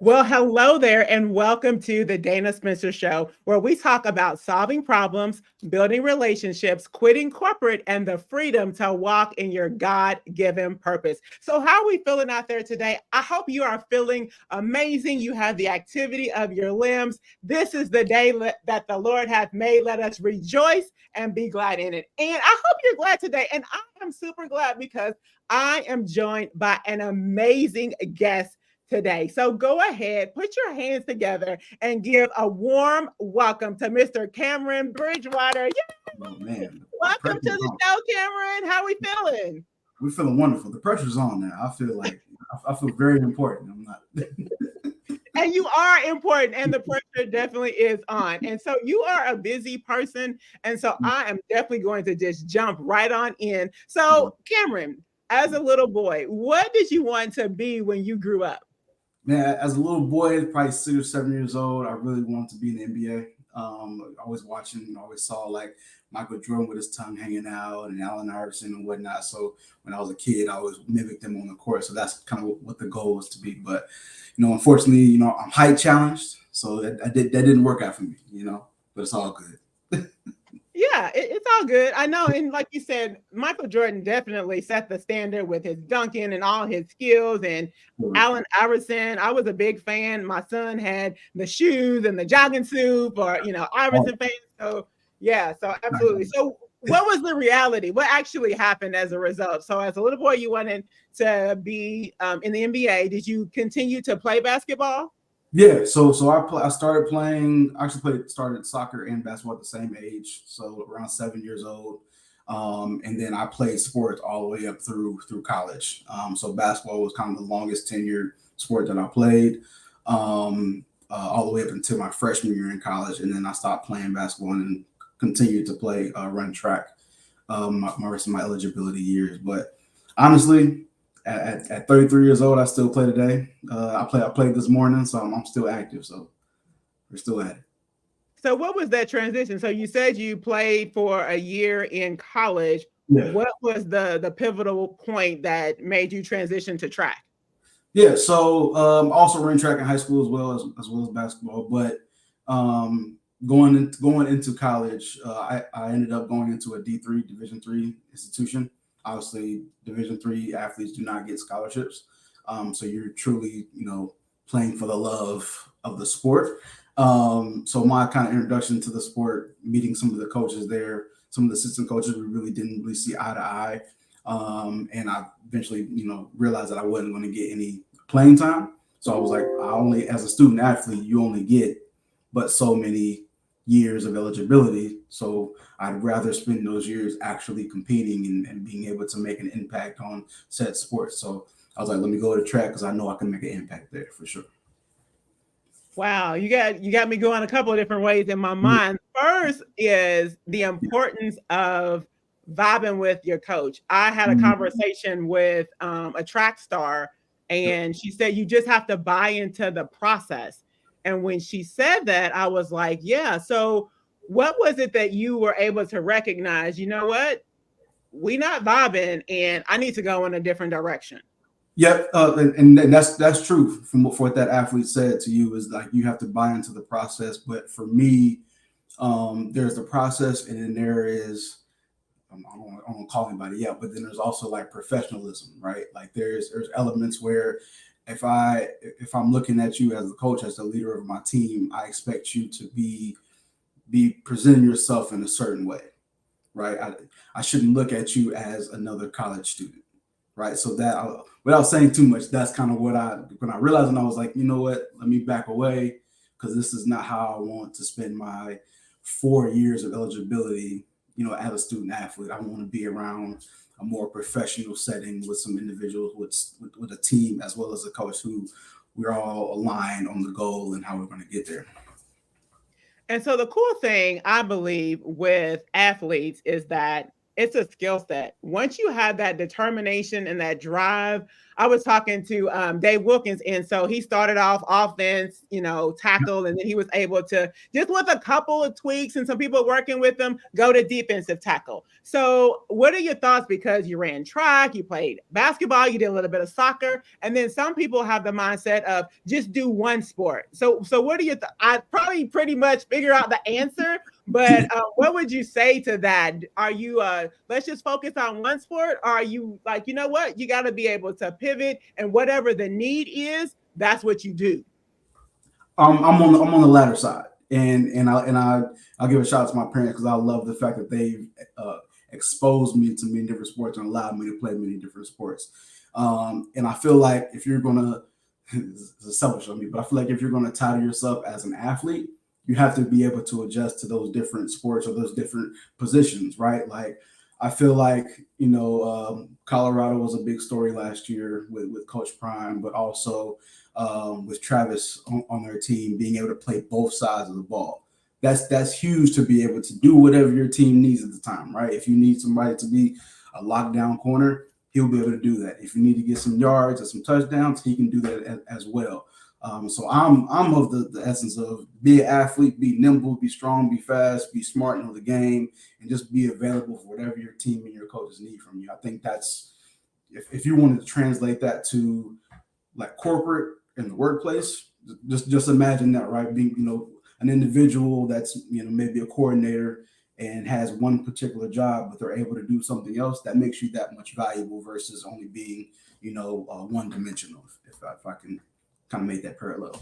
Well, hello there, and welcome to the Dana Spencer Show, where we talk about solving problems, building relationships, quitting corporate, and the freedom to walk in your God given purpose. So, how are we feeling out there today? I hope you are feeling amazing. You have the activity of your limbs. This is the day that the Lord hath made. Let us rejoice and be glad in it. And I hope you're glad today. And I am super glad because I am joined by an amazing guest today. So go ahead, put your hands together and give a warm welcome to Mr. Cameron Bridgewater. Oh Yay! man, the Welcome to pressure's the on. show, Cameron. How are we feeling? We're feeling wonderful. The pressure's on now. I feel like I feel very important. I'm not. And you are important, and the pressure definitely is on. And so you are a busy person. And so I am definitely going to just jump right on in. So, Cameron, as a little boy, what did you want to be when you grew up? Man, as a little boy, probably 6 or 7 years old, I really wanted to be in the NBA. Always watching, always saw like Michael Jordan with his tongue hanging out and Allen Iverson and whatnot. So when I was a kid, I always mimicked them on the court. So that's kind of what the goal was to be. But unfortunately, I'm height challenged, so that didn't work out for me. But it's all good. Yeah, it's all good. I know. And like you said, Michael Jordan definitely set the standard with his dunking and all his skills. And Allen Iverson, I was a big fan. My son had the shoes and the jogging suit for, Iverson fans. So, yeah, so absolutely. So, what was the reality? What actually happened as a result? So, as a little boy, you wanted to be in the NBA. Did you continue to play basketball? Yeah, so I started playing. I actually started soccer and basketball at the same age, so around 7 years old. And then I played sports all the way up through college. So basketball was kind of the longest tenured sport that I played, all the way up until my freshman year in college, and then I stopped playing basketball and continued to play run track my rest of my eligibility years. But honestly, at 33 years old, I still play today. I played this morning, so I'm still active. So we're still at it. So what was that transition? So you said you played for a year in college. Yeah, What was the pivotal point that made you transition to track? yeah. So also ran track in high school as well as basketball. But going into college, I ended up going into a D3 Division 3 institution. Obviously, Division 3 athletes do not get scholarships. So you're truly, playing for the love of the sport. So my kind of introduction to the sport, meeting some of the coaches there, some of the assistant coaches, we really didn't really see eye to eye. And I eventually, realized that I wasn't going to get any playing time. So I was like, as a student athlete, you only get but so many years of eligibility. So I'd rather spend those years actually competing and being able to make an impact on said sports. So I was like, let me go to track because I know I can make an impact there for sure. Wow, you got me going a couple of different ways in my mind. First is the importance of vibing with your coach. I had a conversation with a track star, and she said you just have to buy into the process. And when she said that, I was like, yeah. So, what was it that you were able to recognize? You know what? We not vibing, and I need to go in a different direction. Yep, and that's true from what that athlete said to you is like you have to buy into the process. But for me, there's the process, and then there is I don't call anybody out, but then there's also like professionalism, right? Like there's elements where if I'm looking at you as a coach, as the leader of my team, I expect you to be presenting yourself in a certain way, right? I shouldn't look at you as another college student, right? So without saying too much, that's kind of when I realized, and I was like, you know what, let me back away because this is not how I want to spend my 4 years of eligibility. As a student athlete, I want to be around a more professional setting with some individuals with a team as well as a coach who we're all aligned on the goal and how we're going to get there. And so the cool thing I believe with athletes is that it's a skill set. Once you have that determination and that drive, I was talking to Dave Wilkins, and so he started off offense, tackle, and then he was able to, just with a couple of tweaks and some people working with him, go to defensive tackle. So, what are your thoughts? Because you ran track, you played basketball, you did a little bit of soccer, and then some people have the mindset of just do one sport. So what do you? I probably pretty much figure out the answer, but what would you say to that? Are you let's just focus on one sport? Or are you like, you know what? You got to be able to pivot, and whatever the need is, that's what you do. I'm on the latter side, I'll give a shout out to my parents because I love the fact that they've exposed me to many different sports and allowed me to play many different sports. And I feel like if you're gonna, this is selfish of me, but I feel like if you're gonna title yourself as an athlete, you have to be able to adjust to those different sports or those different positions, right? Like I feel like Colorado was a big story last year with Coach Prime, but also with Travis on their team being able to play both sides of the ball. That's huge to be able to do whatever your team needs at the time, right? If you need somebody to be a lockdown corner, he'll be able to do that. If you need to get some yards or some touchdowns, he can do that as well. So I'm of the essence of be an athlete, be nimble, be strong, be fast, be smart, know the game, and just be available for whatever your team and your coaches need from you. I think that's if you wanted to translate that to like corporate in the workplace, just imagine that, right? Being an individual that's maybe a coordinator and has one particular job, but they're able to do something else that makes you that much valuable versus only being one dimensional. If I can kind of make that parallel.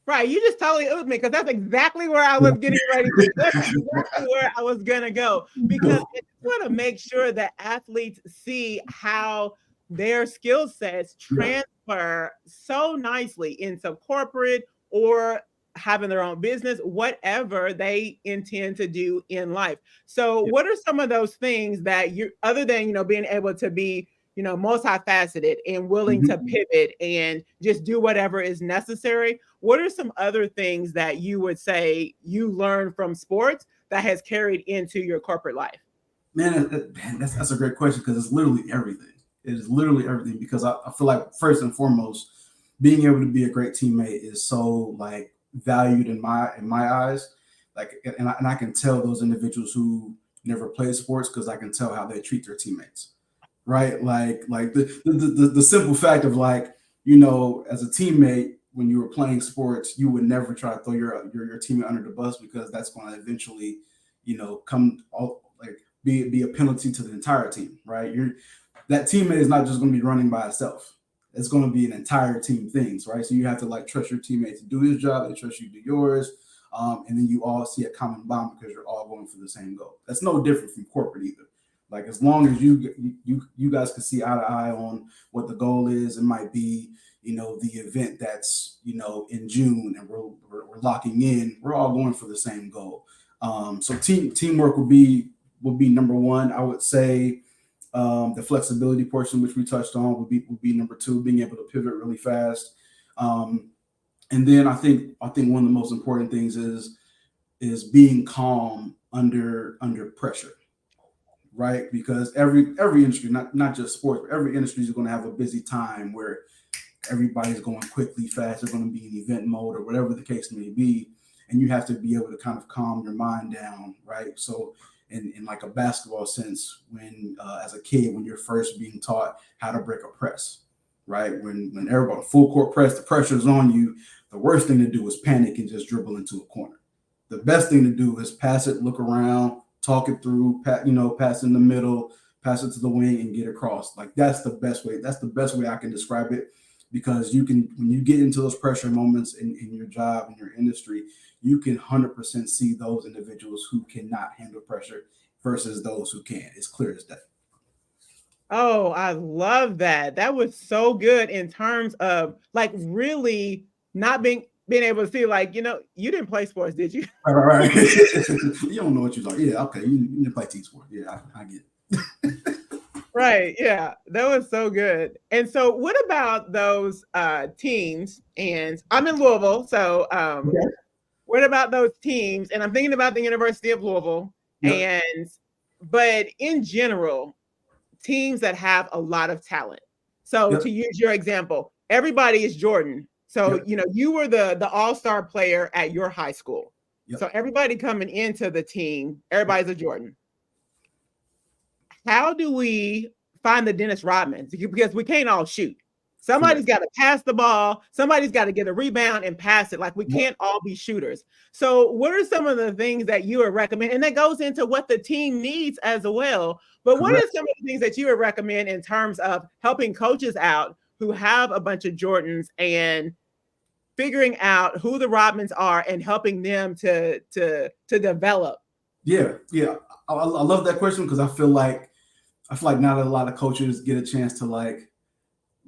Right, you just totally oozed me because that's exactly where I was getting ready to. That's exactly where I was gonna go because I just want to make sure that athletes see how their skill sets Yeah. transfer so nicely into corporate or having their own business, whatever they intend to do in life. So, Yeah. what are some of those things that you, other than being able to be multifaceted and willing to Mhm. pivot and just do whatever is necessary? What are some other things that you would say you learned from sports that has carried into your corporate life? Man, that's a great question because it's literally everything. It is literally everything because I feel like first and foremost, being able to be a great teammate is so like valued in my eyes. Like, and I can tell those individuals who never played sports because I can tell how they treat their teammates, right? Like the simple fact of like as a teammate when you were playing sports, you would never try to throw your teammate under the bus because that's going to eventually come all like be a penalty to the entire team, right? That teammate is not just going to be running by itself. It's going to be an entire team things, right? So you have to like trust your teammate to do his job, they trust you to do yours, and then you all see a common bond because you're all going for the same goal. That's no different from corporate either. Like as long as you guys can see eye to eye on what the goal is, it might be the event that's in June and we're locking in. We're all going for the same goal. So teamwork will be number one. I would say the flexibility portion, which we touched on, would be number two. Being able to pivot really fast, and then I think one of the most important things is being calm under pressure, right? Because every industry, not just sports, but every industry is going to have a busy time where everybody's going quickly, fast. They're going to be in event mode or whatever the case may be, and you have to be able to kind of calm your mind down, right? So, in like a basketball sense, when as a kid, when you're first being taught how to break a press, right? When everybody full court press, the pressure's on you. The worst thing to do is panic and just dribble into a corner. The best thing to do is pass it, look around, talk it through, pass in the middle, pass it to the wing, and get across. Like that's the best way. That's the best way I can describe it because you can when you get into those pressure moments in your job in your industry, you can 100% see those individuals who cannot handle pressure versus those who can. It's clear as day. Oh, I love that. That was so good in terms of like really not being able to see like, you didn't play sports, did you? Right, right, right. You don't know what you're like. Yeah, okay. You can play team sport. Yeah, I get it. Right. Yeah. That was so good. And so what about those teams? And I'm in Louisville. So Okay. what about those teams? And I'm thinking about the University of Louisville. Yep. But in general, teams that have a lot of talent. So Yep. to use your example, everybody is Jordan. So, Yep. you were the all-star player at your high school. Yep. So everybody coming into the team, Yep. everybody's a Jordan. How do we find the Dennis Rodmans? Because we can't all shoot. Somebody's Correct. got to pass the ball. Somebody's got to get a rebound and pass it. Like we Yep. can't all be shooters. So, what are some of the things that you would recommend? And that goes into what the team needs as well. But what are Correct. some of the things that you would recommend in terms of helping coaches out who have a bunch of Jordans and figuring out who the Rodmans are and helping them to develop? Yeah. Yeah. I love that question because I feel like not a lot of coaches get a chance to like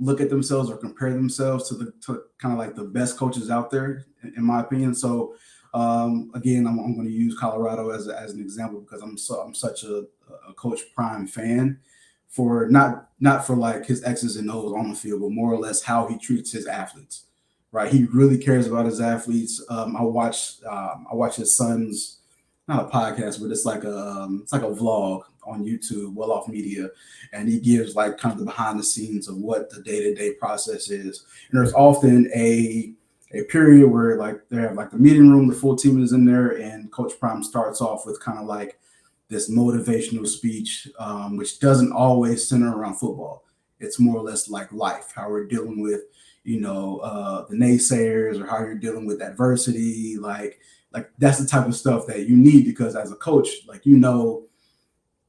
look at themselves or compare themselves to kind of like the best coaches out there, in my opinion. So again, I'm going to use Colorado as an example because I'm such a Coach Prime fan for not for like his X's and O's on the field, but more or less how he treats his athletes. Right, he really cares about his athletes. I watch his son's, not a podcast, but it's like a vlog on YouTube, Well Off Media, and he gives like kind of the behind the scenes of what the day to day process is. And there's often a period where like they have like the meeting room, the full team is in there, and Coach Prime starts off with kind of like this motivational speech, which doesn't always center around football. It's more or less like life, how we're dealing with the naysayers or how you're dealing with adversity, like that's the type of stuff that you need because as a coach, like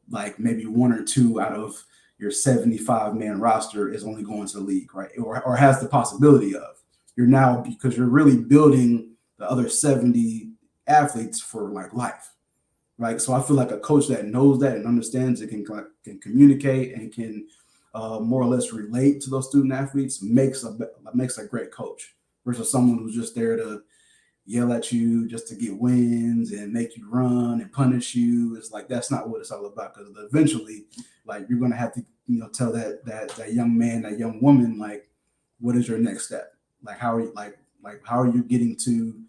like maybe one or two out of your 75 man roster is only going to the league, right? Or has the possibility of. You're now because you're really building the other 70 athletes for like life, right? So I feel like a coach that knows that and understands it can communicate and can more or less relate to those student athletes makes a great coach versus someone who's just there to yell at you just to get wins and make you run and punish you. It's like that's not what it's all about because eventually, like you're gonna have to tell that young man, that young woman, like what is your next step? Like how are you like how are you getting to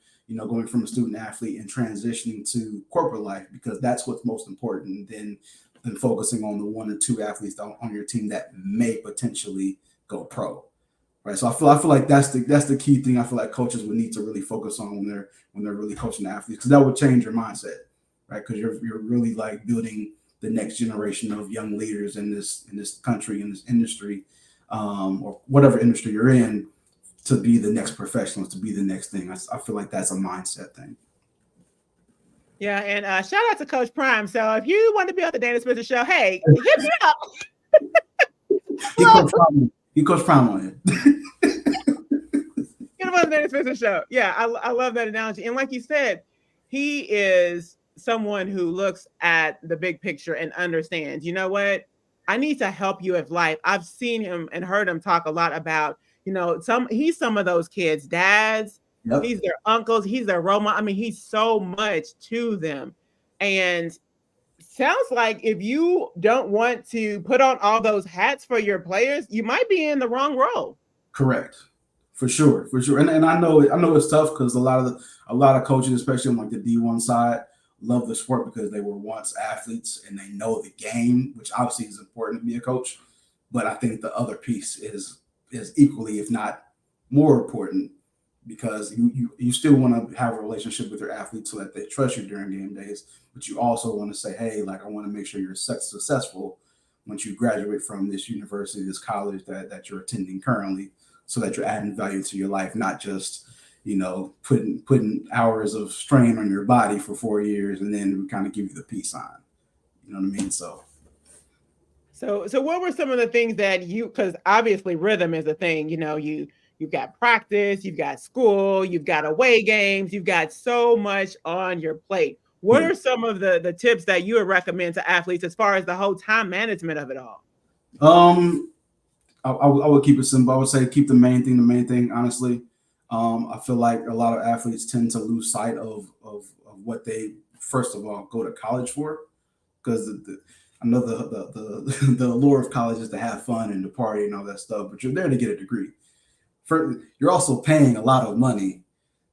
going from a student athlete and transitioning to corporate life because that's what's most important than focusing on the one or two athletes on your team that may potentially go pro. Right. So I feel like that's the key thing I feel like coaches would need to really focus on when they're really coaching the athletes because that would change your mindset, right? Because you're really like building the next generation of young leaders in this country, in this industry, or whatever industry you're in, to be the next professionals, to be the next thing. I feel like that's a mindset thing. Yeah, and shout out to Coach Prime. So if you want to be on the Dana Spencer Show, hey, hit me up. He coached Prime. He coached Prime on it. Get him on the Dana Spencer Show. Yeah, I love that analogy. And like you said, he is someone who looks at the big picture and understands, you know what? I need to help you with life. I've seen him and heard him talk a lot about, he's some of those kids' dads, Yep. he's their uncles, he's their role model. I mean, he's so much to them. And sounds like if you don't want to put on all those hats for your players, you might be in the wrong role. Correct. For sure, for sure. And I know it's tough because a lot of coaches, especially on like the D1 side, love the sport because they were once athletes and they know the game, which obviously is important to be a coach. But I think the other piece is equally, if not more important, because you still want to have a relationship with your athletes so that they trust you during game days, but you also want to say, hey, like I want to make sure you're successful once you graduate from this university, this college that you're attending currently, so that you're adding value to your life, not just putting hours of strain on your body for 4 years and then we kind of give you the peace sign. You know what I mean? So So what were some of the things that because obviously rhythm is a thing, you've got practice, you've got school, you've got away games, you've got so much on your plate. What yeah. are some of the tips that you would recommend to athletes as far as the whole time management of it all? I would keep it simple. I would say keep the main thing the main thing, honestly. I feel like a lot of athletes tend to lose sight of what they first of all go to college for, because I know the allure of college is to have fun and to party and all that stuff, but you're there to get a degree. You're also paying a lot of money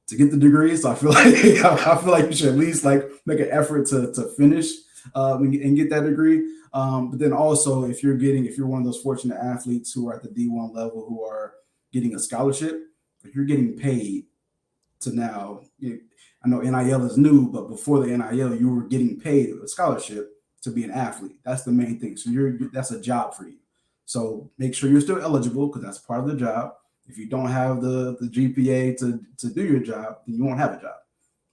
to get the degree, so I feel like I feel like you should at least like make an effort to finish. and get that degree. But then also, if you're one of those fortunate athletes who are at the D1 level who are getting a scholarship, if you're getting paid to now, I know NIL is new, but before the NIL, you were getting paid a scholarship to be an athlete. That's the main thing. So that's a job for you. So make sure you're still eligible because that's part of the job. If you don't have the GPA to do your job, then you won't have a job.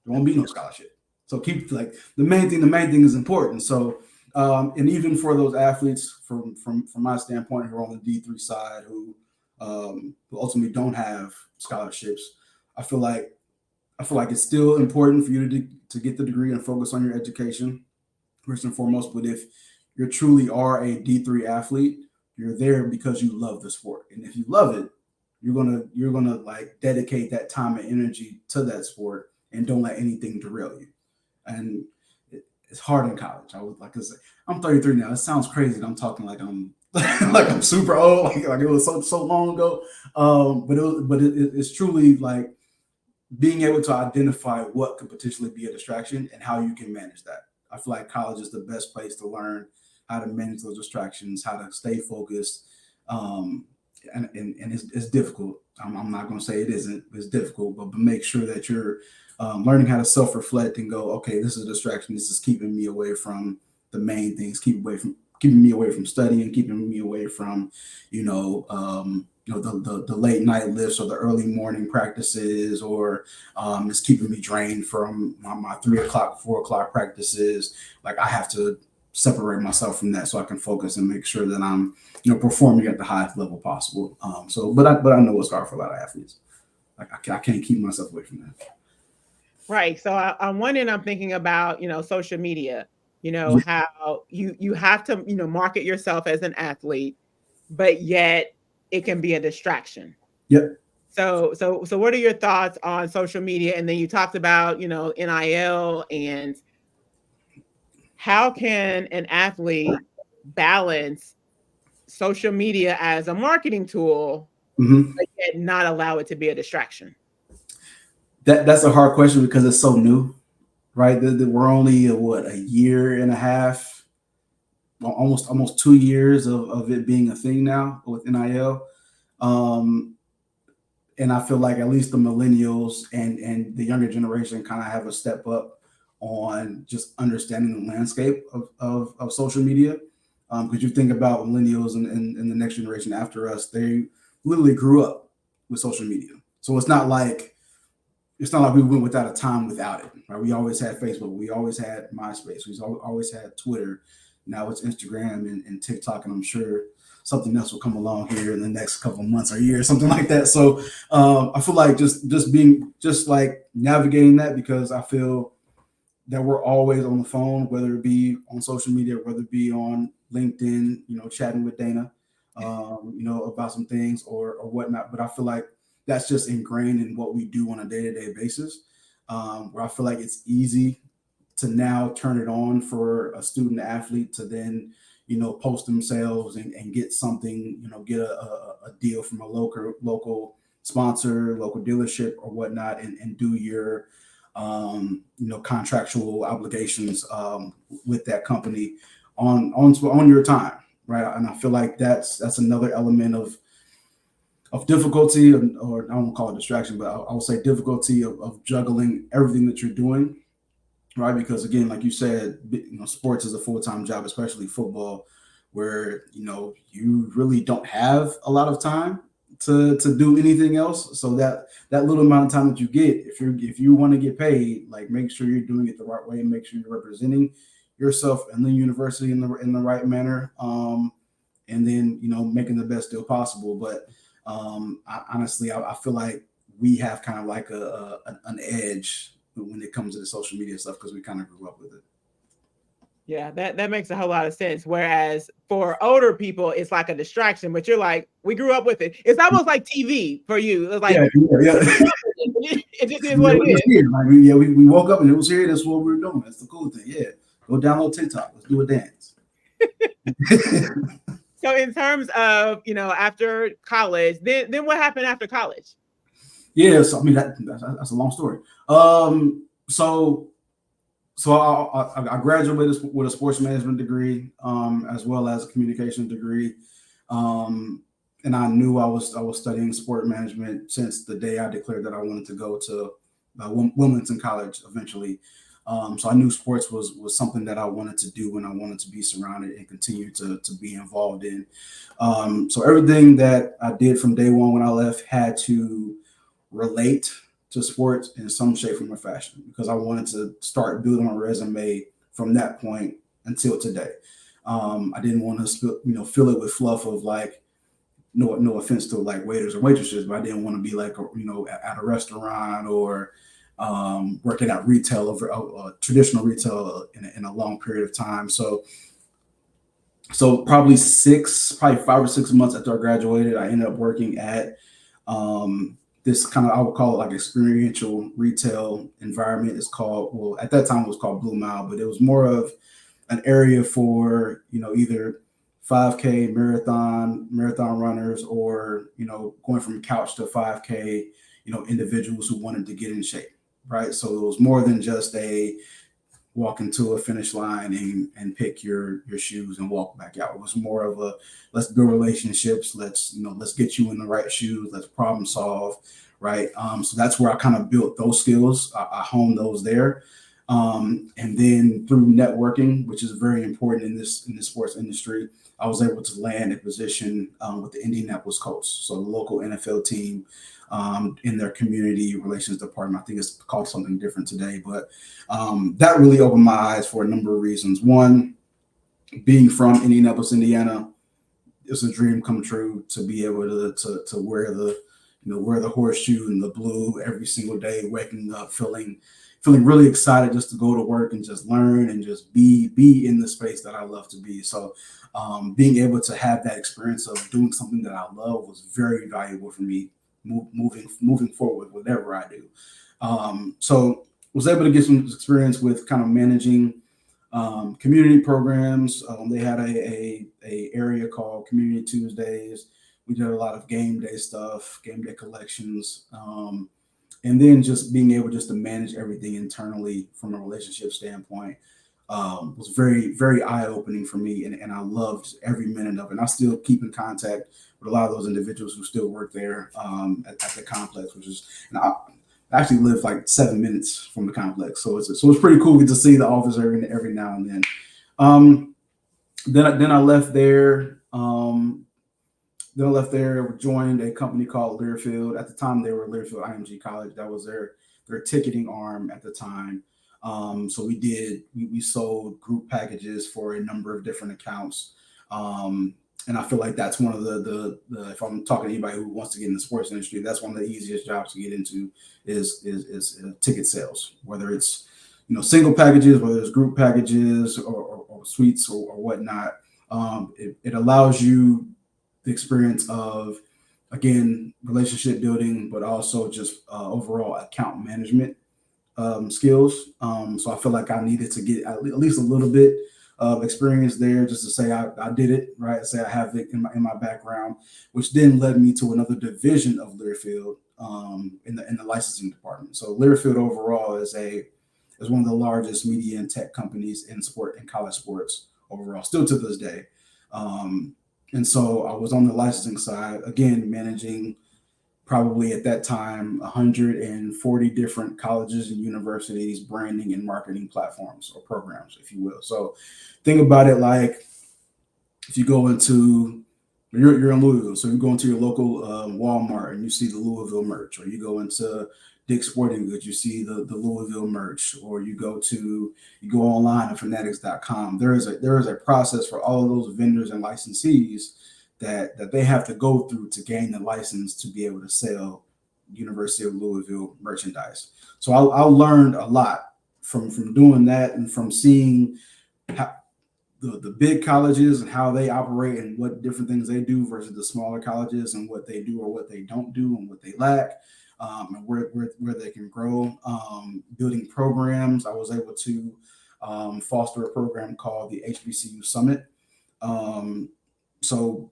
There won't be no scholarship. So keep like the main thing is important. So and even for those athletes from my standpoint who are on the D3 side who ultimately don't have scholarships, I feel like it's still important for you to get the degree and focus on your education first and foremost. But if you truly are a D3 athlete, you're there because you love the sport, and if you love it, you're gonna like dedicate that time and energy to that sport, and don't let anything derail you. And it's hard in college. I would like to say I'm 33 now. It sounds crazy that I'm talking like I'm like I'm super old, like it was so long ago. It's truly like being able to identify what could potentially be a distraction and how you can manage that. I feel like college is the best place to learn how to manage those distractions, how to stay focused. Um, and it's difficult. I'm not going to say it isn't. It's difficult, but make sure that you're learning how to self-reflect and go, okay, this is a distraction. This is keeping me away from the main things. Keeping me away from studying, keeping me away from, the late night lifts or the early morning practices, or it's keeping me drained from my 3 o'clock, 4 o'clock practices. Like I have to separate myself from that so I can focus and make sure that I'm, performing at the highest level possible. But I know it's hard for a lot of athletes. Like I can't keep myself away from that. Right. So on one end, I'm thinking about, social media, Yeah. how you have to, market yourself as an athlete, but yet it can be a distraction. Yep. So what are your thoughts on social media? And then you talked about, NIL, and how can an athlete balance social media as a marketing tool, Hmm. but yet not allow it to be a distraction? That's a hard question because it's so new, right? We're only a year and a half, well, almost 2 years of it being a thing now with NIL. Um, and I feel like at least the millennials and the younger generation kind of have a step up on just understanding the landscape of social media. Because you think about millennials and the next generation after us, they literally grew up with social media. So it's not like we went without a time without it. Right? We always had Facebook. We always had MySpace. We always had Twitter. Now it's Instagram and TikTok, and I'm sure something else will come along here in the next couple of months or years, something like that. So I feel like just like navigating that, because I feel that we're always on the phone, whether it be on social media, whether it be on LinkedIn, chatting with Dana, about some things or whatnot. But I feel like that's just ingrained in what we do on a day-to-day basis, where I feel like it's easy to now turn it on for a student athlete to then, post themselves and get something, get a deal from a local sponsor, local dealership or whatnot, and do your contractual obligations with that company on your time, right? And I feel like that's another element of difficulty, or I won't call it distraction, but I will say difficulty of juggling everything that you're doing, right? Because again, like you said, sports is a full-time job, especially football, where you really don't have a lot of time to do anything else. So that little amount of time that you get, if you want to get paid, like make sure you're doing it the right way and make sure you're representing yourself and the university in the right manner, and then making the best deal possible. But honestly, I feel like we have kind of like an edge when it comes to the social media stuff because we kind of grew up with it. Yeah, that makes a whole lot of sense. Whereas for older people, it's like a distraction, but you're like, we grew up with it. It's almost like TV for you. It's like Yeah, yeah, yeah. it just is Yeah, what we it was is. here. Like, we woke up and it was here. That's what we were doing. That's the cool thing. Yeah, go download TikTok. Let's do a dance. So in terms of, after college, then what happened after college? Yeah, so I mean that's a long story. So So I graduated with a sports management degree, as well as a communication degree. Um, and I knew I was studying sport management since the day I declared that I wanted to go to Wilmington College eventually. So I knew sports was something that I wanted to do and I wanted to be surrounded and continue to be involved in. So everything that I did from day one when I left had to relate to sports in some shape, form, or fashion because I wanted to start building my resume from that point until today. I didn't want to fill it with fluff of like no offense to like waiters or waitresses, but I didn't want to be like at a restaurant or working at retail over traditional retail in a long period of time. So probably 5 or 6 months after I graduated, I ended up working at this kind of, I would call it like experiential retail environment. It's called, well, at that time it was called Blue Mile, but it was more of an area for, either 5K marathon runners or, going from couch to 5K, individuals who wanted to get in shape. Right. So it was more than just a walk into a finish line and pick your shoes and walk back out. It was more of a let's build relationships. Let's get you in the right shoes. Let's problem solve. Right. So that's where I kind of built those skills. I honed those there. And then through networking, which is very important in this sports industry, I was able to land a position with the Indianapolis Colts, so the local NFL team in their community relations department. I think it's called something different today, but that really opened my eyes for a number of reasons. One, being from Indianapolis, Indiana, it's a dream come true to be able to wear the horseshoe and the blue every single day, waking up feeling really excited just to go to work and just learn and just be in the space that I love to be. So being able to have that experience of doing something that I love was very valuable for me moving forward, whatever I do. So was able to get some experience with kind of managing community programs. They had a area called Community Tuesdays. We did a lot of game day stuff, game day collections, and then just being able just to manage everything internally from a relationship standpoint was very very eye opening for me, and I loved every minute of it. And I still keep in contact with a lot of those individuals who still work there at the complex, which is and I actually live like 7 minutes from the complex, so it's pretty cool to see the office every now and then. Um, then I left there. Then I left there, joined a company called Learfield. At the time, they were Learfield IMG College. That was their ticketing arm at the time. So we sold group packages for a number of different accounts. And I feel like that's one of the if I'm talking to anybody who wants to get in the sports industry, that's one of the easiest jobs to get into is ticket sales, whether it's single packages, whether it's group packages or suites or whatnot. It allows you the experience of again relationship building, but also just overall account management skills. So I feel like I needed to get at least a little bit of experience there just to say I did it, right? Say I have it in my background, which then led me to another division of Learfield in the licensing department. So Learfield overall is one of the largest media and tech companies in sport and college sports overall, still to this day. Um, and so I was on the licensing side, again, managing probably at that time 140 different colleges and universities, branding and marketing platforms or programs, if you will. So think about it like if you go into you're in Louisville, so you go into your local Walmart and you see the Louisville merch, or you go into Dick's Sporting Goods, you see the Louisville merch, or you go online at fanatics.com. There is a process for all of those vendors and licensees that they have to go through to gain the license to be able to sell University of Louisville merchandise. So I learned a lot from doing that and from seeing how, the big colleges and how they operate and what different things they do versus the smaller colleges and what they do or what they don't do and what they lack, and where they can grow. Building programs, I was able to foster a program called the HBCU Summit. Um, so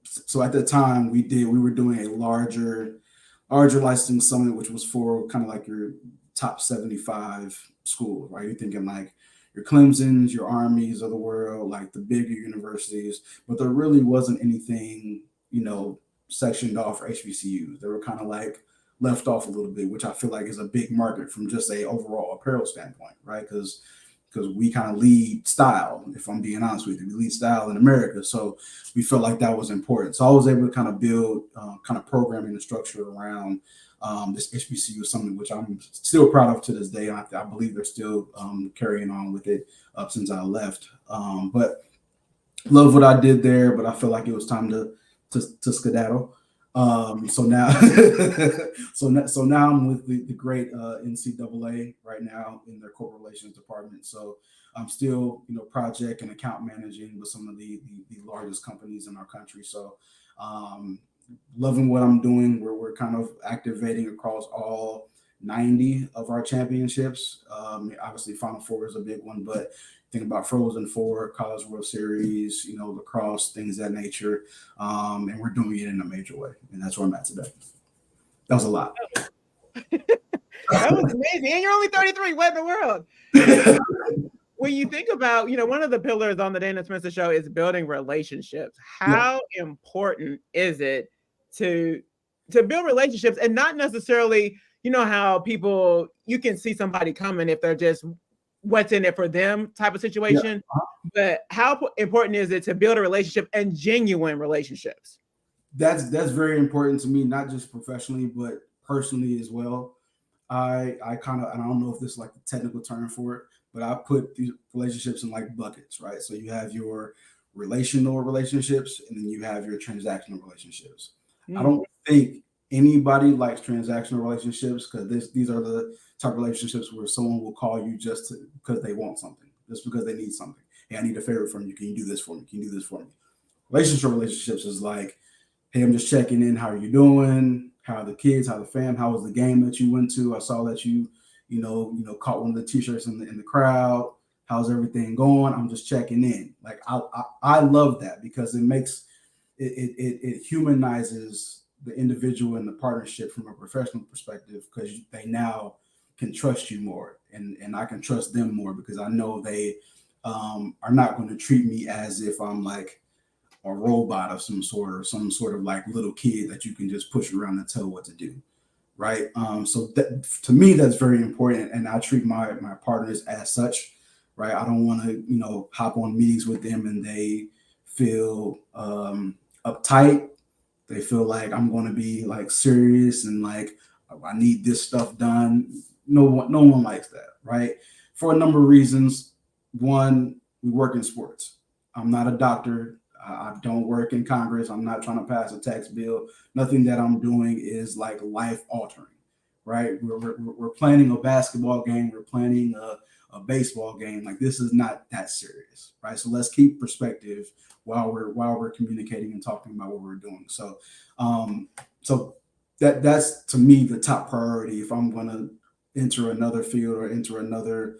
so at the time we were doing a larger Larger licensing summit, which was for kind of like your top 75 schools, right? You're thinking like your Clemson's, your Armies of the world, like the bigger universities, but there really wasn't anything, sectioned off for HBCUs. They were kind of like left off a little bit, which I feel like is a big market from just a overall apparel standpoint, right? Because we kind of lead style, if I'm being honest with you, we lead style in America. So we felt like that was important. So I was able to kind of build kind of programming and structure around this HBCU, something which I'm still proud of to this day. And I believe they're still carrying on with it since I left. But love what I did there, but I feel like it was time to skedaddle. So now, so now I'm with the great NCAA right now in their corporate relations department. So I'm still, project and account managing with some of the largest companies in our country. So um, loving what I'm doing. We're kind of activating across all 90 of our championships. Obviously, Final Four is a big one, but think about Frozen Four, College World Series, lacrosse, things of that nature. And we're doing it in a major way. And that's where I'm at today. That was a lot. That was amazing. And you're only 33. What in the world? When you think about, one of the pillars on the Dana Spencer Show is building relationships. Yep. How important is it to build relationships and not necessarily, how people you can see somebody coming if they're just what's in it for them type of Yeah. situation, but how important is it to build a relationship and genuine relationships? That's very important to me, not just professionally, but personally as well. I kind of, I don't know if this is like the technical term for it, but I put these relationships in like buckets, right? So you have your relational relationships and then you have your transactional relationships. I Mm. don't think anybody likes transactional relationships because these are the type of relationships where someone will call you because they want something, just because they need something. Hey, I need a favor from you. Can you do this for me? Can you do this for me? Relationships is like, hey, I'm just checking in. How are you doing? How are the kids? How the fam? How was the game that you went to? I saw that caught one of the t-shirts in the crowd. How's everything going? I'm just checking in. Like I love that because it makes it humanizes the individual and the partnership from a professional perspective because they now can trust you more and I can trust them more because I know they are not going to treat me as if I'm like a robot of some sort or some sort of like little kid that you can just push around and tell what to do, right? So that, to me, that's very important, and I treat my partners as such, right? I don't want to hop on meetings with them and they feel uptight. They feel like I'm going to be like serious and like I need this stuff done. No one likes that, right? For a number of reasons. One, we work in sports. I'm not a doctor. I don't work in Congress. I'm not trying to pass a tax bill. Nothing that I'm doing is like life altering, right? We're planning a basketball game. We're planning a baseball game. Like this is not that serious, right? So let's keep perspective while we're communicating and talking about what we're doing. So that's to me the top priority if I'm going to enter another field or enter another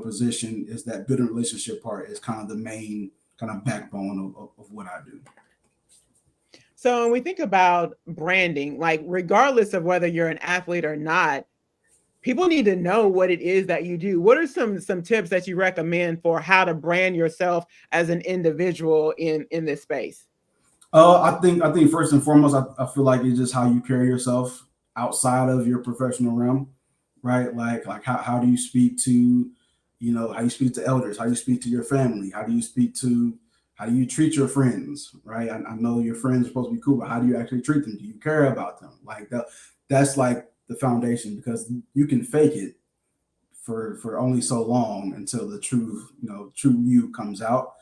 position is that building relationship part is kind of the main kind of backbone of what I do. So when we think about branding, like regardless of whether you're an athlete or not, people need to know what it is that you do. What are some tips that you recommend for how to brand yourself as an individual in this space? I think first and foremost, I feel like it's just how you carry yourself outside of your professional realm, right? Like how do you speak to, how you speak to elders, how you speak to your family, how do you treat your friends, right? I know your friends are supposed to be cool, but how do you actually treat them? Do you care about them? Like that's like the foundation because you can fake it for only so long until the true you comes out.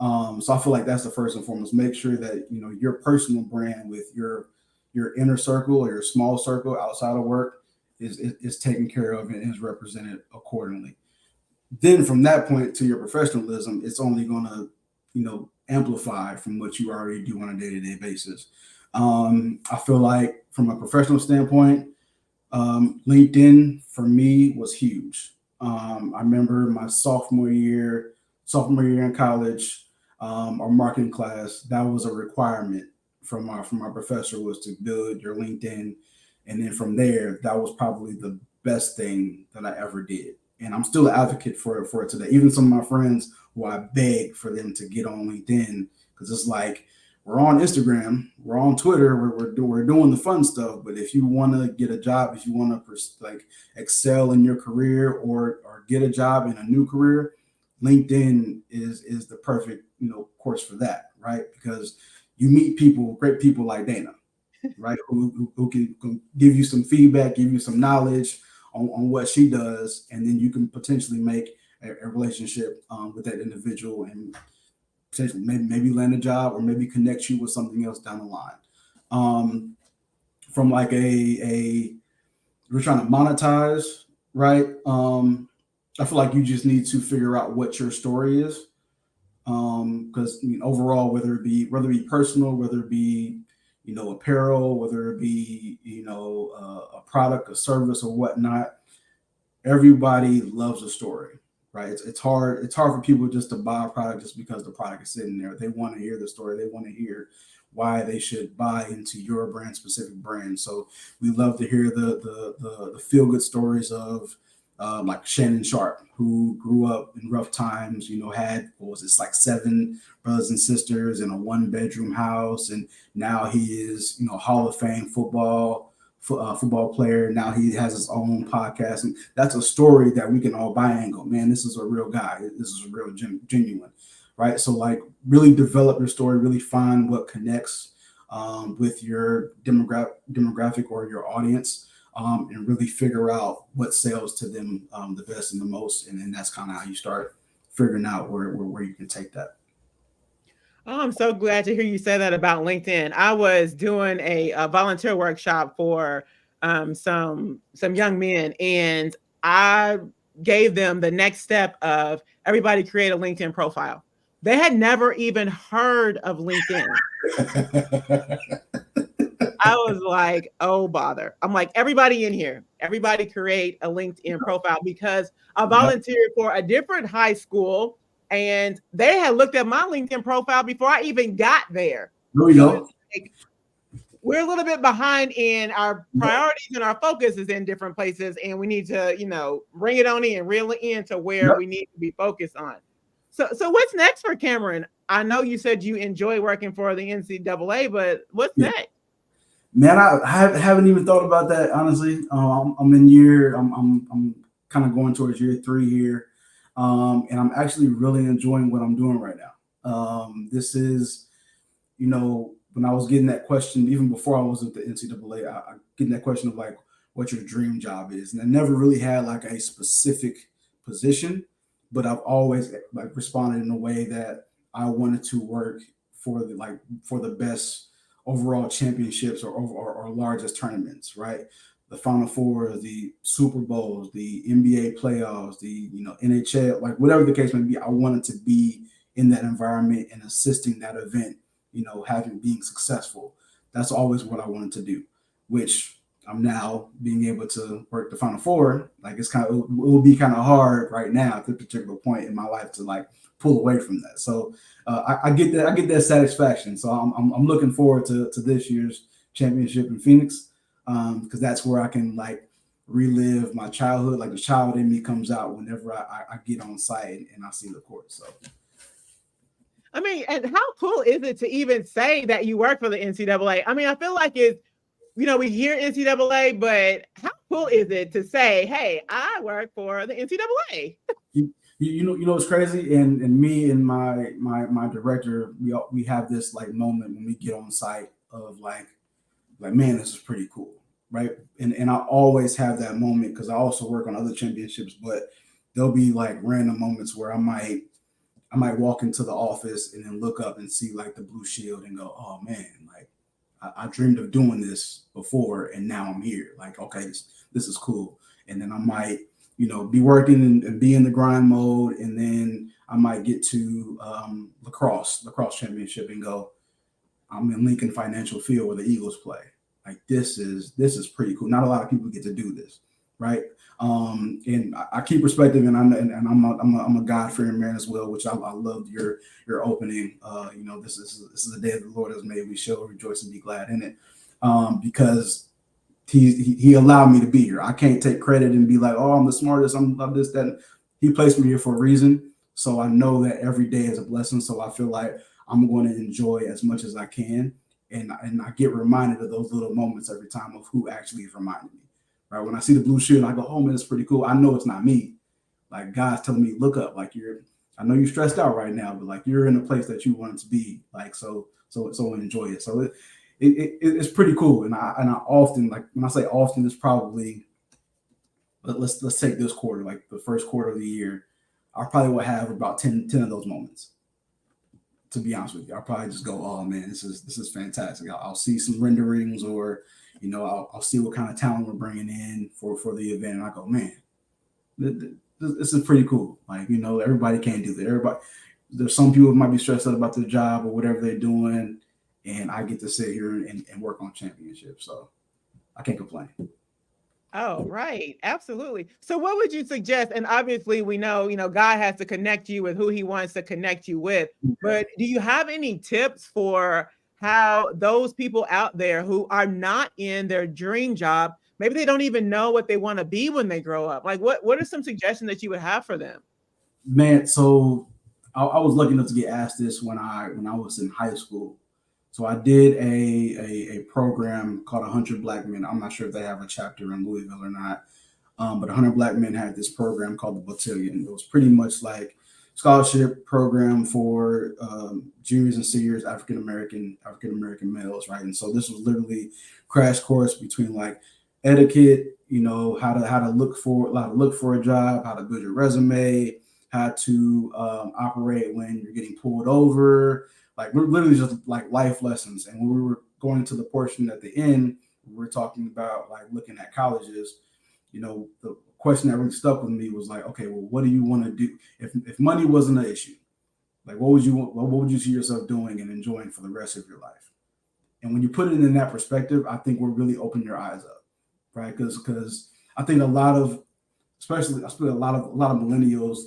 So I feel like that's the first and foremost. Make sure that your personal brand with your inner circle or your small circle outside of work is taken care of and is represented accordingly. Then from that point to your professionalism, it's only going to amplify from what you already do on a day-to-day basis. I feel like from a professional standpoint, LinkedIn for me was huge. I remember my sophomore year in college, our marketing class, that was a requirement from our professor was to build your LinkedIn And then from there, that was probably the best thing that I ever did. And I'm still an advocate for it today. Even some of my friends who I beg for them to get on LinkedIn, because it's like we're on Instagram, we're on Twitter, we're doing the fun stuff. But if you want to get a job, if you want to like excel in your career or get a job in a new career, LinkedIn is the perfect course for that, right? Because you meet people, great people like Dana, right? Who can give you some feedback, give you some knowledge on what she does, and then you can potentially make a relationship with that individual and potentially maybe land a job or maybe connect you with something else down the line. Um, from like we're trying to monetize, right? I feel like you just need to figure out what your story is. Because overall, whether it be personal, whether it be apparel, whether it be a product, a service, or whatnot, everybody loves a story, right? It's hard for people just to buy a product just because the product is sitting there. They want to hear the story. They want to hear why they should buy into your brand, specific brand. So we love to hear the feel good stories of like Shannon Sharp, who grew up in rough times, had, what was this, like 7 brothers and sisters in a 1-bedroom house. And now he is, Hall of Fame football player. Now he has his own podcast. And that's a story that we can all buy and go, man, this is a real guy. This is a real genuine, right? So like really develop your story, really find what connects with your demographic or your audience, and really figure out what sells to them the best and the most. And then that's kind of how you start figuring out where you can take that. Oh, I'm so glad to hear you say that about LinkedIn. I was doing a volunteer workshop for some young men, and I gave them the next step of everybody create a LinkedIn profile. They had never even heard of LinkedIn. I was like, oh bother. I'm like, everybody in here, everybody create a LinkedIn profile, because I Yep. volunteered for a different high school and they had looked at my LinkedIn profile before I even got there. There we So it's go. like we're a little bit behind in our Yep. priorities, and our focus is in different places, and we need to, bring it on in, reel it in to where Yep. we need to be focused on. So what's next for Cameron? I know you said you enjoy working for the NCAA, but what's Yeah. next? Man, haven't even thought about that honestly. I'm kind of going towards year 3 here, and I'm actually really enjoying what I'm doing right now. This is, when I was getting that question, even before I was at the NCAA, I getting that question of like what your dream job is, and I never really had like a specific position, but I've always like responded in a way that I wanted to work for the best overall championships or largest tournaments, right? The Final Four, the Super Bowls, the NBA playoffs, the NHL, like whatever the case may be, I wanted to be in that environment and assisting that event, having being successful. That's always what I wanted to do, which I'm now being able to work the Final Four. Like it will be kind of hard right now at this particular point in my life to like pull away from that. So I get that. I get that satisfaction. So I'm looking forward to this year's championship in Phoenix, because that's where I can like relive my childhood. Like the child in me comes out whenever I get on site and I see the court. So I mean, and how cool is it to even say that you work for the NCAA? I mean, I feel like we hear NCAA, but how cool is it to say, hey, I work for the NCAA? it's crazy. And me and my director, we have this like moment when we get on site of like man, this is pretty cool, right? And I always have that moment because I also work on other championships, but there'll be like random moments where I might walk into the office and then look up and see like the blue shield and go, oh man, like I dreamed of doing this before and now I'm here. Like, okay, this is cool. And then I might, be working and be in the grind mode. And then I might get to lacrosse championship and go, I'm in Lincoln Financial Field where the Eagles play. Like this is pretty cool. Not a lot of people get to do this, right? And I keep perspective, and I'm a God fearing man as well, which I loved your opening. This is the day that the Lord has made. We shall rejoice and be glad in it, because he allowed me to be here. I can't take credit and be like, oh, I'm the smartest. I'm this that. He placed me here for a reason. So I know that every day is a blessing. So I feel like I'm going to enjoy as much as I can, and I get reminded of those little moments every time of who actually is reminding me. Right when I see the blue shield, I go, oh man, it's pretty cool. I know it's not me. Like God's telling me, look up. Like you're. I know you're stressed out right now, but like you're in a place that you want to be. Like so enjoy it. So it's pretty cool. And I often, like when I say often, it's probably, let's take this quarter, like the first quarter of the year. I probably will have about 10 of those moments. To be honest with you, I'll probably just go, oh man, this is fantastic. I'll see some renderings, or I'll see what kind of talent we're bringing in for the event, and I go, man, this is pretty cool. Like everybody can't do that. Everybody, there's some people who might be stressed out about their job or whatever they're doing, and I get to sit here and work on championships. So I can't complain. Oh, right. Absolutely. So what would you suggest? And obviously we know, God has to connect you with who he wants to connect you with. But do you have any tips for how those people out there who are not in their dream job, maybe they don't even know what they want to be when they grow up? Like what are some suggestions that you would have for them? Man, so I was lucky enough to get asked this when I was in high school. So I did a program called 100 Black Men. I'm not sure if they have a chapter in Louisville or not, but 100 Black Men had this program called the Battalion. It was pretty much like scholarship program for juniors and seniors, African American males, right? And so this was literally crash course between like etiquette, how to look for a job, how to build your resume, how to operate when you're getting pulled over. Like we're literally just like life lessons. And when we were going to the portion at the end, we were talking about like looking at colleges. The question that really stuck with me was like, okay, well, what do you want to do if money wasn't an issue? Like, what would you see yourself doing and enjoying for the rest of your life? And when you put it in that perspective, I think we're really opening your eyes up, right? Because I think especially a lot of millennials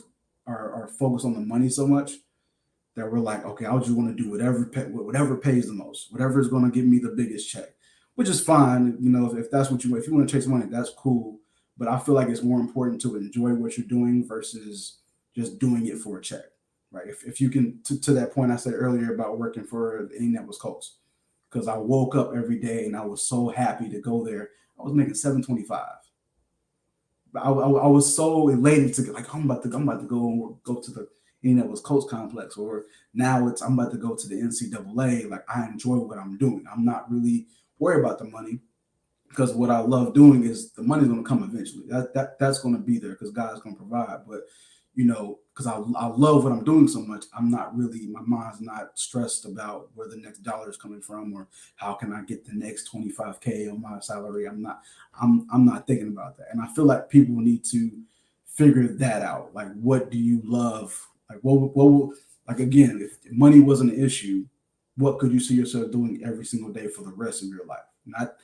are focused on the money so much that we're like, okay, I just want to do whatever pays the most, whatever is going to give me the biggest check, which is fine. If that's if you want to chase money, that's cool. But I feel like it's more important to enjoy what you're doing versus just doing it for a check, right? If you can, to that point I said earlier about working for the Indianapolis Colts, because I woke up every day and I was so happy to go there. I was making 725. I was so elated to get like I'm about to go to the was Coast Complex, or now I'm about to go to the NCAA. Like I enjoy what I'm doing. I'm not really worried about the money, because what I love doing is the money's going to come eventually. That's going to be there because God's going to provide. But because I love what I'm doing so much, I'm not really, my mind's not stressed about where the next dollar is coming from, or how can I get the next 25K on my salary. I'm not thinking about that. And I feel like people need to figure that out. Like, what do you love? Like, like again, if money wasn't an issue, what could you see yourself doing every single day for the rest of your life? Not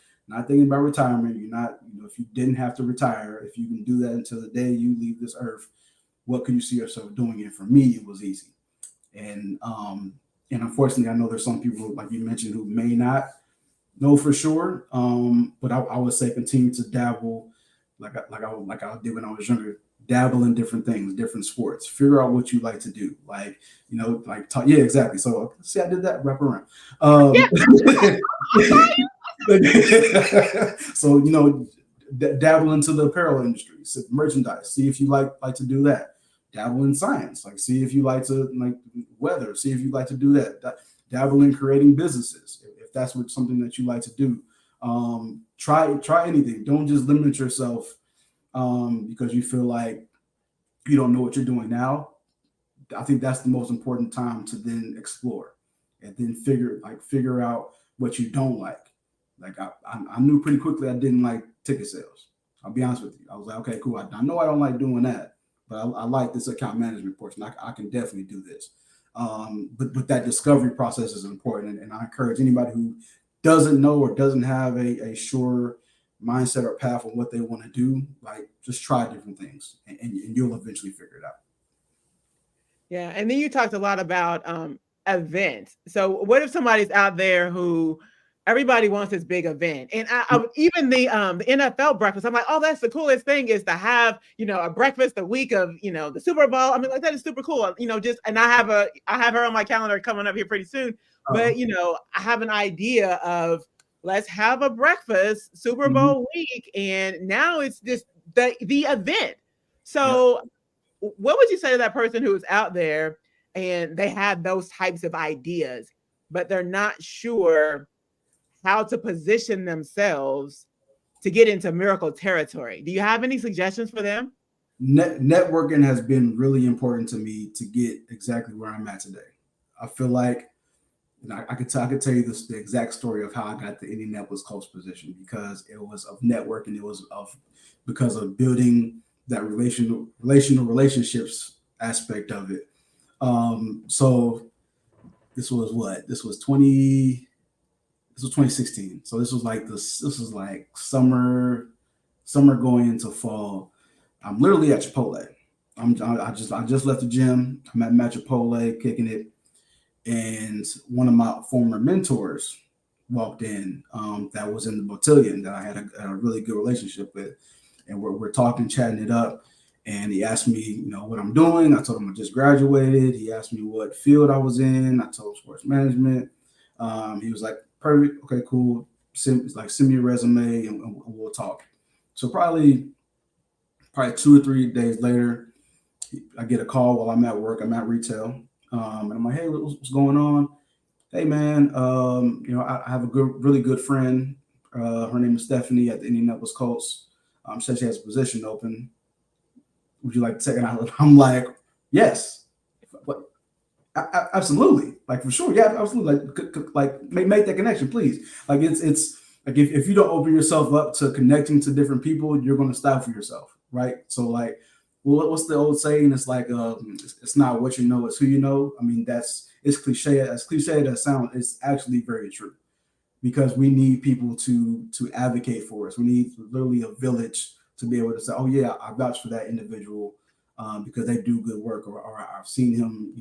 thinking about retirement. You're not, if you didn't have to retire, if you can do that until the day you leave this earth, what could you see yourself doing? And for me, it was easy. And unfortunately, I know there's some people, like you mentioned, who may not know for sure. But I would say continue to dabble, like I did when I was younger. Dabble in different things, different sports. Figure out what you like to do. Like like talk. Yeah, exactly. So see, I did that wrap around. Yeah. So dabble into the apparel industry, merchandise. See if you like to do that. Dabble in science, like see if you like to like weather. See if you like to do that. Dabble in creating businesses if that's something that you like to do. Try anything. Don't just limit yourself because you feel like you don't know what you're doing now. I think that's the most important time to then explore and then figure out what you don't like. Like I knew pretty quickly I didn't like ticket sales. I'll be honest with you. I was like, okay, cool. I know I don't like doing that, but I like this account management portion. I can definitely do this. But that discovery process is important, and I encourage anybody who doesn't know or doesn't have a sure mindset or path on what they want to do, like just try different things, and you'll eventually figure it out. Yeah, and then you talked a lot about events. So what if somebody's out there who everybody wants this big event. And even the NFL breakfast, I'm like, oh, that's the coolest thing is to have, a breakfast the week of, the Super Bowl. I mean, like that is super cool. Just and I have her on my calendar coming up here pretty soon. But I have an idea of let's have a breakfast Super Mhm. Bowl week. And now it's just the event. Yep. So what would you say to that person who is out there and they have those types of ideas, but they're not sure how to position themselves to get into miracle territory? Do you have any suggestions for them? Networking has been really important to me to get exactly where I'm at today. I feel like, I could tell you this the exact story of how I got the Indianapolis Colts position because it was of networking. It was of because of building that relational relationships aspect of it. So this was what this was 2016. So this was like this was like summer going into fall. I'm literally at Chipotle. I just left the gym. I'm at Chipotle kicking it, and one of my former mentors walked in. That was in the Botillion that I had a really good relationship with, and we're talking, chatting it up. And he asked me, what I'm doing. I told him I just graduated. He asked me what field I was in. I told him sports management. He was like, perfect. Okay, cool. Send me a resume and we'll talk. So probably 2 or 3 days later, I get a call while I'm at work. I'm at retail, and I'm like, "Hey, what's going on? Hey, man, I have a really good friend. Her name is Stephanie at the Indianapolis Colts. Said she has a position open. Would you like to take it out?" I'm like, "Yes, but absolutely, like for sure, yeah, absolutely. Like make that connection, please. Like it's like if you don't open yourself up to connecting to different people, you're going to stifle yourself, right? So like, well, what's the old saying? It's like it's not what you know, it's who you know. I mean, it's cliche. As cliche as that sounds, it's actually very true because we need people to advocate for us. We need literally a village to be able to say, "Oh yeah, I vouch for that individual because they do good work," or I've seen him,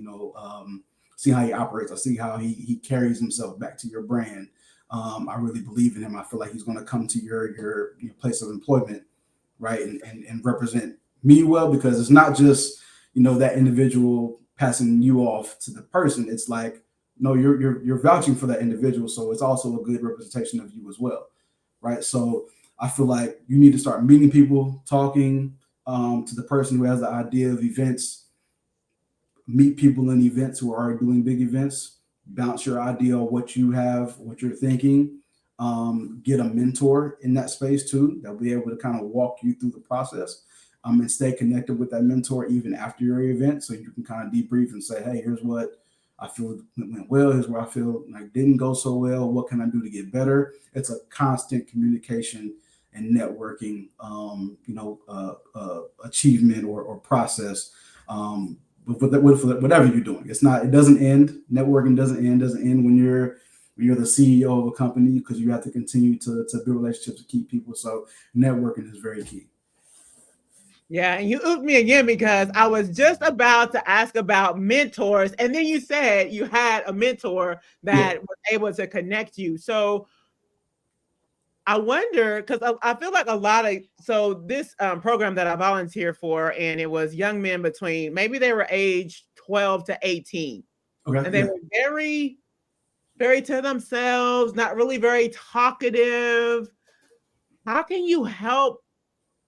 see how he operates. I see how he carries himself back to your brand. I really believe in him. I feel like he's going to come to your place of employment, right, and represent me well because it's not just that individual passing you off to the person. It's like no, you're vouching for that individual, so it's also a good representation of you as well, right? So I feel like you need to start meeting people, talking to the person who has the idea of events, meet people in events who are already doing big events, bounce your idea of what you have, what you're thinking, get a mentor in that space too that'll be able to kind of walk you through the process. And stay connected with that mentor even after your event so you can kind of debrief and say, hey, here's what I feel went well. Here's where I feel like didn't go so well. What can I do to get better? It's a constant communication and networking, achievement or process. With whatever you're doing, it's not. It doesn't end. Networking doesn't end. Doesn't end when you're the CEO of a company because you have to continue to build relationships to keep people. So networking is very key. Yeah, and you ooped me again because I was just about to ask about mentors, and then you said you had a mentor Yeah. that was able to connect you. So I wonder because I feel like a lot of this program that I volunteered for, and it was young men between maybe they were aged 12 to 18, Okay. and they Yeah. were very, very to themselves, not really very talkative. How can you help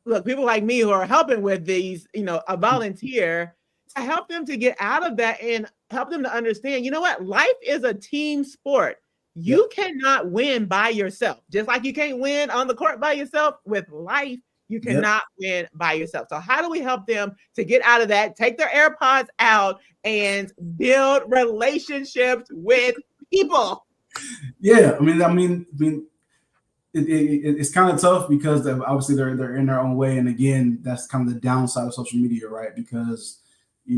look, people like me who are helping with these, a volunteer to help them to get out of that and help them to understand, you know what? Life is a team sport. You Yep. cannot win by yourself. Just like you can't win on the court by yourself, with life, you Yep. cannot win by yourself. So, how do we help them to get out of that, take their AirPods out, and build relationships with people? Yeah. I mean, it's kind of tough because obviously they're in their own way, and again, that's kind of the downside of social media, right? Because we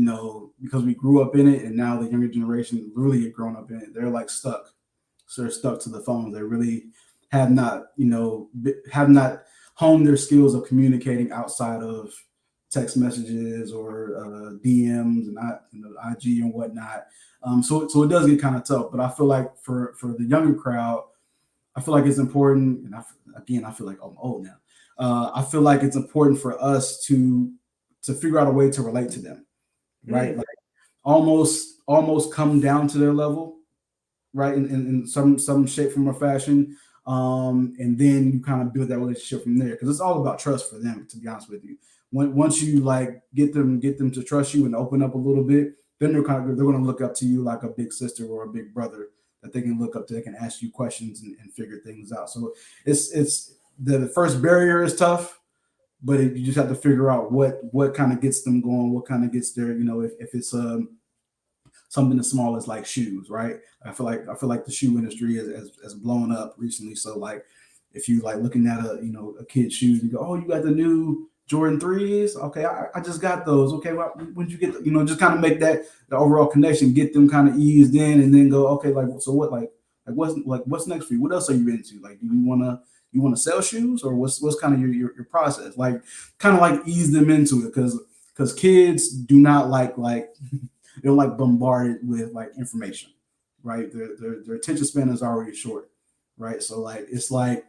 grew up in it, and now the younger generation really have grown up in it. They're like stuck, so they're stuck to the phones. They really have not honed their skills of communicating outside of text messages or DMs and IG and whatnot. So it does get kind of tough. But I feel like for the younger crowd, I feel like it's important, and again, I feel like I'm old now. I feel like it's important for us to figure out a way to relate to them, right? Mm, Like almost come down to their level, right? In some shape, form, or fashion. And then you kind of build that relationship from there because it's all about trust for them. To be honest with you, once you like get them to trust you and open up a little bit, then they're going to look up to you like a big sister or a big brother that they can look up to. They can ask you questions and figure things out. So it's the first barrier is tough, but you just have to figure out what kind of gets them going, what kind of gets there. If it's something as small as like shoes, right? I feel like the shoe industry has blown up recently. So like if you like looking at a kid's shoes, you go, oh, you got the new Jordan threes. Okay, I just got those. Okay, well, when you get just kind of make that the overall connection, get them kind of eased in, and then go, okay, like so what what's next for you? What else are you into? Like, do you want to sell shoes, or what's kind of your process? Like, kind of like ease them into it because kids do not like they don't like bombarded with like information, right? Their attention span is already short, right? So like it's like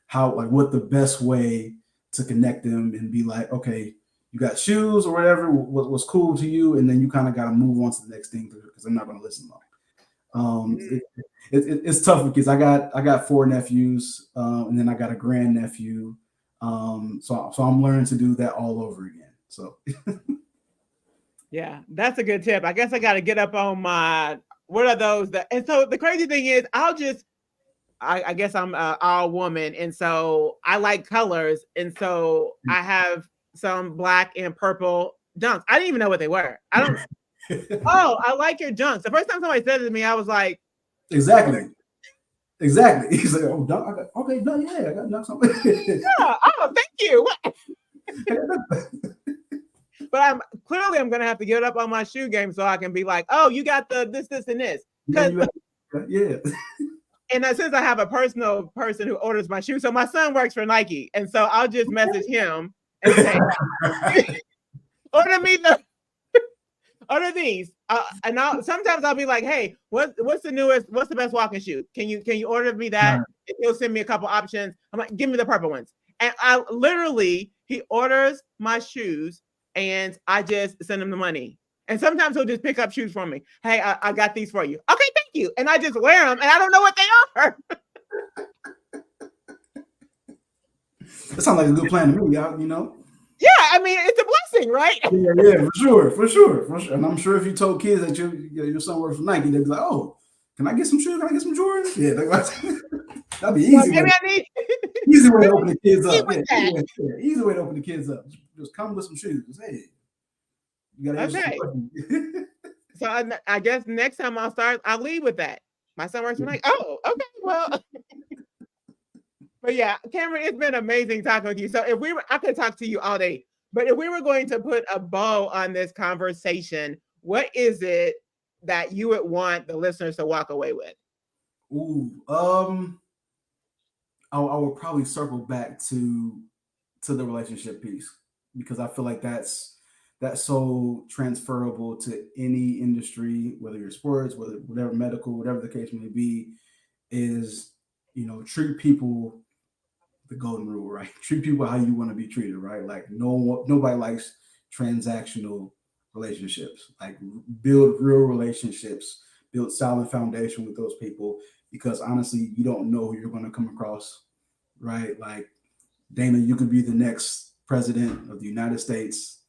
how like what the best way to connect them and be like, okay, you got shoes or whatever, what's cool to you, and then you kind of got to move on to the next thing because I'm not going to listen long. mm. It's tough because I got four nephews, and then I got a grandnephew, so I'm learning to do that all over again. So Yeah, that's a good tip. I guess I got to get up on my, what are those that, and so the crazy thing is, I guess I'm a all woman. And so I like colors. And so I have some black and purple dunks. I didn't even know what they were. I don't, oh, I like your dunks. The first time somebody said it to me, I was like, exactly. Exactly. He's like, oh, dunk. I got, okay, done. Yeah, I got ducks on. yeah, oh, thank you. But I'm going to have to get up on my shoe game so I can be like, oh, you got the this, and this. Yeah, Because, you have, yeah. and since I have a personal person who orders my shoes, so my son works for Nike. And so I'll just message him and say, order me the order these. And sometimes I'll be like, hey, what's the newest? What's the best walking shoe? Can you order me that? Right. He'll send me a couple options. I'm like, give me the purple ones. And I literally he orders my shoes and I just send him the money. And sometimes he'll just pick up shoes from me. Hey, I got these for you. Okay, thank you. And I just wear them and I don't know what they are. That sounds like a good plan to me. Yeah, I mean, it's a blessing, right? Yeah, for sure. And I'm sure if you told kids that your son works for Nike, they'd be like, "Oh, can I get some shoes? Can I get some Jordans?" Yeah, that'd be Well, easy way. maybe I need Easy way to open the kids eat up. with Yeah, that. easy way to open the kids up. Just come with some shoes. Hey, you gotta answer some Okay. questions. So I guess next time I'll lead with that. My son works for Nike. Oh, okay. Well, but yeah, Cameron, it's been amazing talking with you. So I could talk to you all day, but if we were going to put a bow on this conversation, what is it that you would want the listeners to walk away with? Ooh, I would probably circle back to the relationship piece because I feel like that's so transferable to any industry, whether you're sports, whatever medical, whatever the case may be, is treat people the golden rule, right? Treat people how you want to be treated, right? Like nobody likes transactional relationships. Like build real relationships, build solid foundation with those people because honestly, you don't know who you're going to come across, right? Like Dana, you could be the next president of the United States,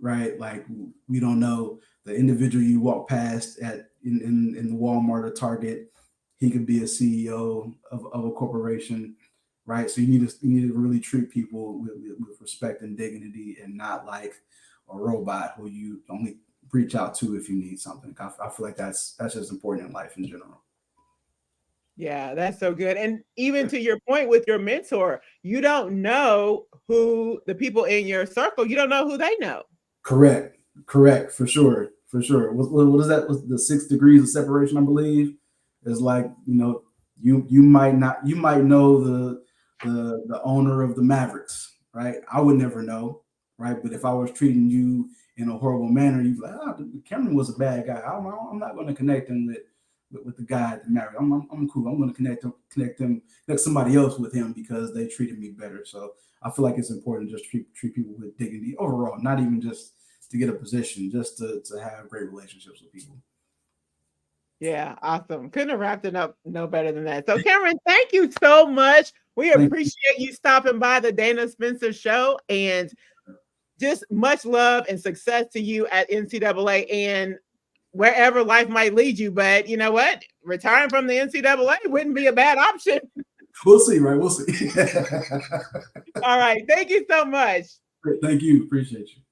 right? Like we don't know the individual you walk past in the Walmart or Target. He could be a CEO of a corporation, right? So you need to really treat people with respect and dignity, and not like a robot who you only reach out to if you need something. I feel like that's just important in life in general. Yeah, that's so good. And even to your point with your mentor, you don't know who the people in your circle, you don't know who they know. Correct, for sure, for sure. What is that? Was the 6 degrees of separation? I believe is like you might not you might know the owner of the Mavericks, right? I would never know, right? But if I was treating you in a horrible manner, you'd be like, oh, Cameron was a bad guy. I'm not going to connect him with the guy that married. I'm cool. I'm gonna connect somebody else with him because they treated me better. So I feel like it's important to just treat people with dignity overall, not even just to get a position, just to have great relationships with people. Yeah, awesome. Couldn't have wrapped it up no better than that. So, Cameron, thank you so much. We Thank you. appreciate you stopping by the Dana Spencer Show, and just much love and success to you at NCAA and wherever life might lead you. But you know what? Retiring from the NCAA wouldn't be a bad option. We'll see, right? We'll see. All right. Thank you so much. Thank you. Appreciate you.